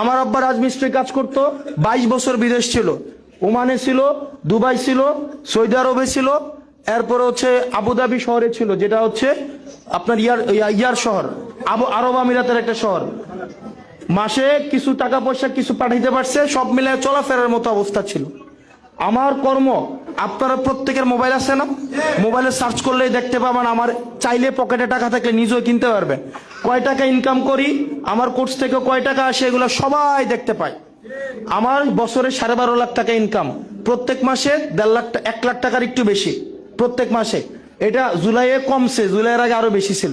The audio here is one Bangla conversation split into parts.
আমার আব্বা রাজমিস্ত্রি কাজ করতো, 22 বছর বিদেশ ছিল, ওমানে ছিল, দুবাই ছিল, সৌদি আরবে ছিল, এরপরে হচ্ছে আবুধাবি শহরে ছিল, যেটা হচ্ছে আপনার ইয়ার শহর, আরব আমিরাতের একটা শহর। মাসে কিছু টাকা পয়সা কিছু পাঠাইতে পারছে, সব মিলে চলাফেরার মতো অবস্থা ছিল। আমার কর্ম, আপনারা প্রত্যেকের মোবাইল আছে না? মোবাইলে সার্চ করলেই দেখতে পাবেন, আমার চাইলে পকেটে টাকা থাকলে নিজেও কিনতে পারবেন। কয় টাকা ইনকাম করি, আমার কোর্স থেকে কয় টাকা আসে, এগুলো সবাই দেখতে পায়। আমার বছরে 12.5 লাখ টাকা ইনকাম, প্রত্যেক মাসে 1.5 লাখ, 1 লাখ টাকার একটু বেশি প্রত্যেক মাসে। এটা জুলাইয়ে কমছে, জুলাইয়ের আগে আরো বেশি ছিল,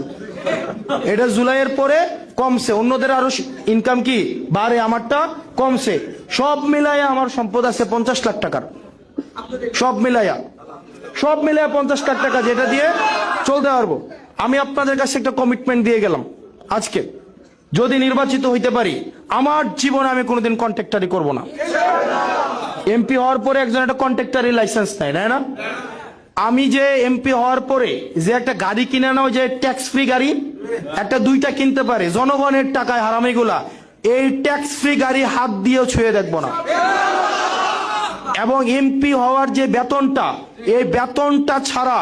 এটা জুলাইয়ের পরে কমছে। অন্যদের আরো ইনকাম কি বাড়ে, আমারটা কমছে। সব মিলাইয়া আমার সম্পদ আছে 50 লাখ টাকার, সব মিলাইয়া 50 লাখ টাকা, যেটা দিয়ে চলতে পারবো। আমি আপনাদের কাছে একটা কমিটমেন্ট দিয়ে গেলাম আজকে, যদি নির্বাচিত হইতে পারি, আমার জীবনে আমি কোনোদিন কন্ট্রাক্টরি করব না। এমপি হওয়ার পরে একজন একটা কন্ট্রাক্টরি লাইসেন্স নেয়, তাই না? আমি যে এমপি হওয়ার পরে যে একটা গাড়ি কিনে নাও, যে ট্যাক্স ফ্রি গাড়ি, একটা 2টা কিনতে পারে জনগণের টাকায় হারামিগুলা, এই ট্যাক্স ফ্রি গাড়ি হাত দিয়েও ছুঁয়ে দেখবো না। এবং এমপি হওয়ার যে বেতনটা, এই বেতনটা ছাড়া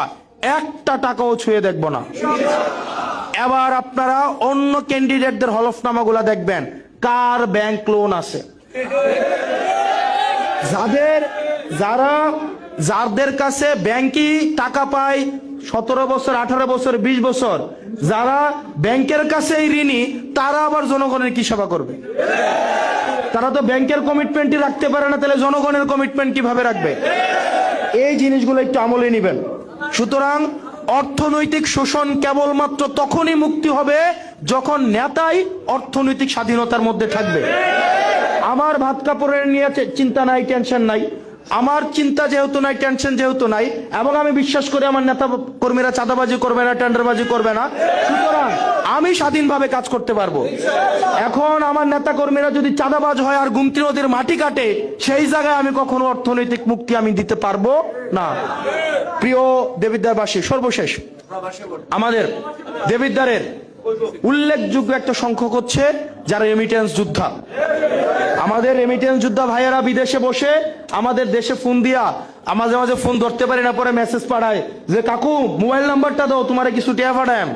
একটা টাকাও ছুঁয়ে দেখবো না। এবার আপনারা অন্য ক্যান্ডিডেটদের হলফনামাগুলা দেখবেন, কার ব্যাংক লোন আছে, যাদের কাছে ব্যাংকই টাকা পায় 17 বছর, 18 বছর, 20 বছর, যারা ব্যাংকের কাছেই ঋণী, তারা আবার জনগণের কি সেবা করবে? তারা তো ব্যাংকের কমিটমেন্টই রাখতে পারে না, তাহলে জনগণের কমিটমেন্ট কিভাবে রাখবে? এই জিনিসগুলো একটু আমলে নেবেন। সুতরাং অর্থনৈতিক শোষণ কেবলমাত্র তখনই মুক্তি হবে যখন নেতাই অর্থনৈতিক স্বাধীনতার মধ্যে থাকবে। আমার ভাত কাপড়ের নিয়ে চিন্তা নাই, টেনশন নাই, আমার চিন্তা যেহেতু নাই, টেনশন যেহেতু নাই, এবং আমি বিশ্বাস করি আমার নেতা কর্মীরা চাঁদাবাজি করবে না, টেন্ডারবাজি করবে না, সুতরাং আমি স্বাধীনভাবে কাজ করতে পারবো। এখন আমার নেতা কর্মীরা যদি চাঁদাবাজ হয় আর গুমতি নদীর মাটি কাটে, সেই জায়গায় আমি কখনো অর্থনৈতিক মুক্তি আমি দিতে পারবো না। প্রিয় দেবিদ্বারবাসী, সর্বশেষ আমাদের দেবিদ্বারের উল্লেখযোগ্য একটা সংখ্যক হচ্ছে যারা রেমিটেন্স যোদ্ধা। আমাদের রেমিটেন্স যোদ্ধা ভাইয়েরা বিদেশে বসে আমাদের দেশে ফোন দিয়া, মাঝে মাঝে ফোন ধরতে পারি না, পরে মেসেজ পাঠায় যে কাকু মোবাইল নাম্বারটা দাও, তোমার কিছু টিয়া পাঠায়।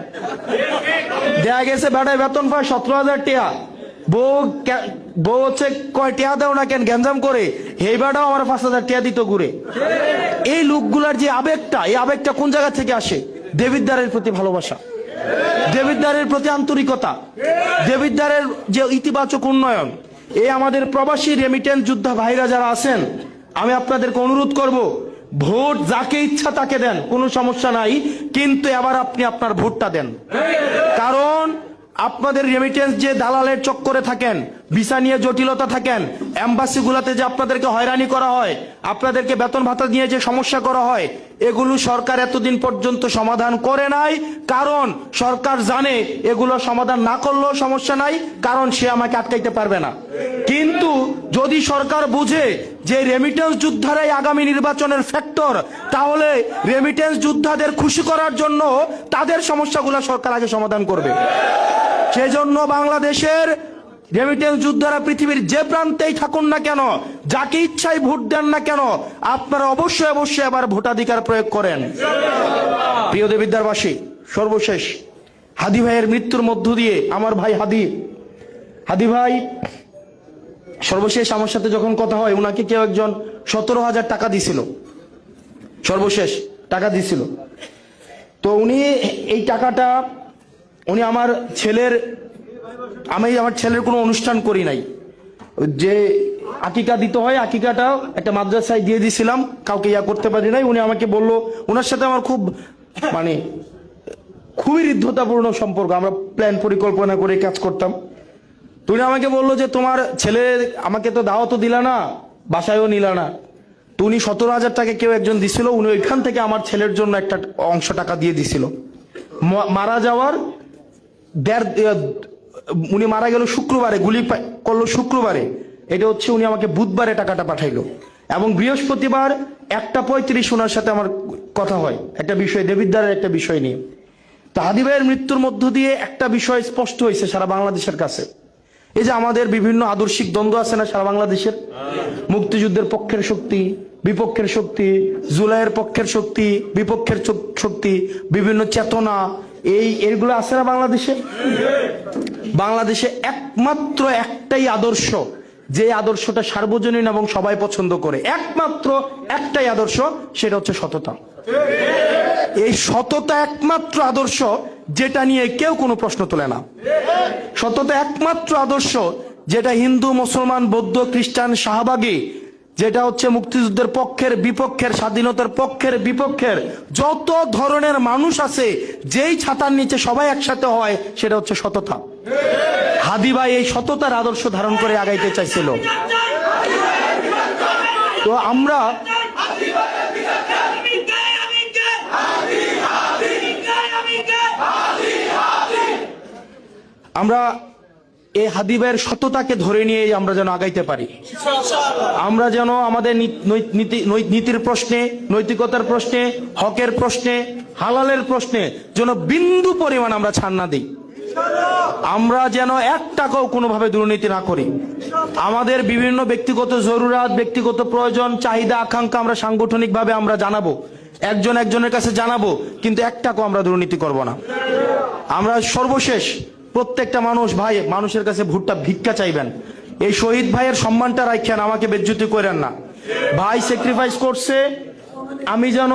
দেয়া গেছে বেড়ায় বেতন পায় 17,000 টিয়া, বউ হচ্ছে কয় টিয়া দাও না কেন গ্যাঞ্জাম করে, এই বেড়াও আমার 5,000 টিয়া দিত ঘুরে। এই লোকগুলার যে আবেগটা, এই আবেগটা কোন জায়গা থেকে আসে? দেবিদ্বারের প্রতি ভালোবাসা, দেবিদ্বারের প্রতি আন্তরিকতা, দেবিদ্বারের যে ইতিবাচক উন্নয়ন। এই আমাদের প্রবাসী রেমিটেন্স যোদ্ধা ভাইরা যারা আছেন, আমি আপনাদেরকে অনুরোধ করব, ভোট যাকে ইচ্ছা তাকে দেন, কোনো সমস্যা নাই, কিন্তু এবার আপনি আপনার ভোটটা দেন। কারণ আপনাদের রেমিটেন্স যে দালালের চক্করে থাকেন, ভিসা নিয়ে জটিলতা থাকেন, এম্বাসি গুলাতে যে আপনাদেরকে হয়রানি করা হয়, আপনাদেরকে বেতন ভাতা নিয়ে যে সমস্যা করা হয়, এগুলো সরকার এতদিন পর্যন্ত সমাধান করে নাই। কারণ সরকার জানে এগুলো সমাধান না করলেও সমস্যা নাই, কারণ সে আমাকে আটকাইতে পারবে না। কিন্তু যদি সরকার বুঝে যে রেমিটেন্স যোদ্ধারাই আগামী নির্বাচনের ফ্যাক্টর, তাহলে রেমিটেন্স যোদ্ধাদের খুশি করার জন্য তাদের সমস্যাগুলো সরকার আগে সমাধান করবে। সেজন্য বাংলাদেশের রেমিটেন্স যোদ্ধারা পৃথিবীর যে প্রান্তেই থাকুন না কেন, যাকে ইচ্ছাই ভোট দেন না কেন, আপনারা অবশ্যই অবশ্যই আবার ভোটাধিকার প্রয়োগ করেন। প্রিয় দেবিদ্বারবাসী, সর্বশেষ হাদি ভাইয়ের মৃত্যুর মধ্য দিয়ে আমার ভাই হাদি ভাই সর্বশেষ আমার সাথে যখন কথা হয়, উনাকে কেউ একজন 17,000 টাকা দিছিল, সর্বশেষ টাকা দিছিল। তো উনি এই টাকাটা উনি আমার ছেলের কোনো অনুষ্ঠান করি নাই, যে আকিকা দিতে হয়, আকিকাটাও একটা মাদ্রাসায় দিয়ে দিছিলাম, কাউকে করতে পারি নাই। উনি আমাকে বললো, ওনার সাথে আমার খুবই হৃদ্যতাপূর্ণ সম্পর্ক, আমরা প্ল্যান পরিকল্পনা করে কাজ করতাম। তুমি আমাকে বললো যে তোমার ছেলে আমাকে তো দাওয়াতও দিলা না, বাসায়ও নিলা না, তো উনি 17,000 টাকা কেউ একজন দিছিল, উনি ওইখান থেকে আমার ছেলের জন্য একটা অংশ টাকা দিয়ে দিছিল। মারা যাওয়ার উনি মারা গেল শুক্রবারে, গুলি করলো শুক্রবারে, এটা হচ্ছে উনি আমাকে বুধবারে টাকাটা পাঠাইলো, এবং বৃহস্পতিবার 1:35 ওনার সাথে আমার কথা হয় একটা বিষয়, দেবিদ্বারের একটা বিষয় নিয়ে। তো হাদি ভাইয়ের মৃত্যুর মধ্য দিয়ে একটা বিষয় স্পষ্ট হয়েছে সারা বাংলাদেশের কাছে, এই যে আমাদের বিভিন্ন আদর্শিক দ্বন্দ্ব আছে না সারা বাংলাদেশের, মুক্তিযুদ্ধের পক্ষের শক্তি, বিপক্ষের শক্তি, জুলাইয়ের পক্ষের শক্তি, বিপক্ষের শক্তি, বিভিন্ন চেতনা, এইগুলো আছে না বাংলাদেশে। বাংলাদেশে একমাত্র একটাই আদর্শ, যে আদর্শটা সার্বজনীন এবং সবাই পছন্দ করে, একমাত্র একটাই আদর্শ, সেটা হচ্ছে সততা। এই সততা একমাত্র আদর্শ যেটা নিয়ে কেউ কোনো প্রশ্ন তোলে না। সততা একমাত্র আদর্শ যেটা হিন্দু, মুসলমান, বৌদ্ধ, খ্রিস্টান, শাহবাগী, যেটা হচ্ছে মুক্তিযুদ্ধের পক্ষের, বিপক্ষের, স্বাধীনতার পক্ষের, বিপক্ষের, যত ধরনের মানুষ আছে, যেই ছাতার নিচে সবাই একসাথে হয়, সেটা হচ্ছে সততা। হাদি ভাই এই সততার আদর্শ ধারণ করে আগাইতে চাইছিল। তো আমরা এই হাদি ভাইয়ের সততাকে ধরে নিয়ে আমরা যেন আগাইতে পারি। আমরা যেন আমাদের নীতির প্রশ্নে, নৈতিকতার প্রশ্নে, হকের প্রশ্নে, হালালের প্রশ্নে যেন বিন্দু পরিমাণ আমরা ছাড় না দিই। আমরা যেন এক টাকাও কোনোভাবে দুর্নীতি না করি। আমাদের বিভিন্ন ব্যক্তিগত জরুরাত, ব্যক্তিগত প্রয়োজন, চাহিদা, আকাঙ্ক্ষা আমরা সাংগঠনিকভাবে আমরা জানাবো, একজন একজনের কাছে জানাবো, কিন্তু এক টাকাও আমরা দুর্নীতি করব না। আমরা সর্বশেষ প্রত্যেকটা মানুষের কাছে ভোটটা ভিক্ষা চাইবেন। এই শহীদ ভাইয়ের সম্মানটা রাখেন, আমাকে বেজ্জতি করেন না। ভাই স্যাক্রিফাইস করছে, আমি যেন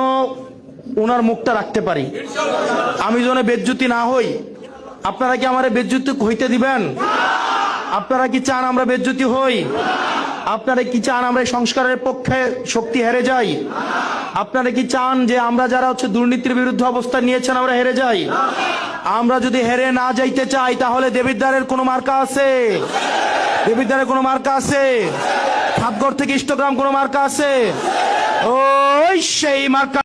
ওনার মুখটা রাখতে পারি, আমি যেন বেজ্জতি না হই। আপনারা কি আমার বেজ্জতি হইতে দিবেন? আপনারা কি চান আমরা বেজ্জতি হই? আপনারা কি চান আমরা সংস্কারের পক্ষে শক্তি হেরে যাই? আপনারা কি চান যে আমরা যারা হচ্ছে দুর্নীতির বিরুদ্ধে অবস্থান নিয়েছেন আমরা হেরে যাই? আমরা যদি হেরে না যাইতে চাই, তাহলে দেবিদ্বারের কোনো মার্কা আছে? দেবিদ্বারের কোনো মার্কা আছে? খাতগড় থেকে ইষ্টগ্রাম কোনো মার্কা আছে? ওই সেই মার্কা।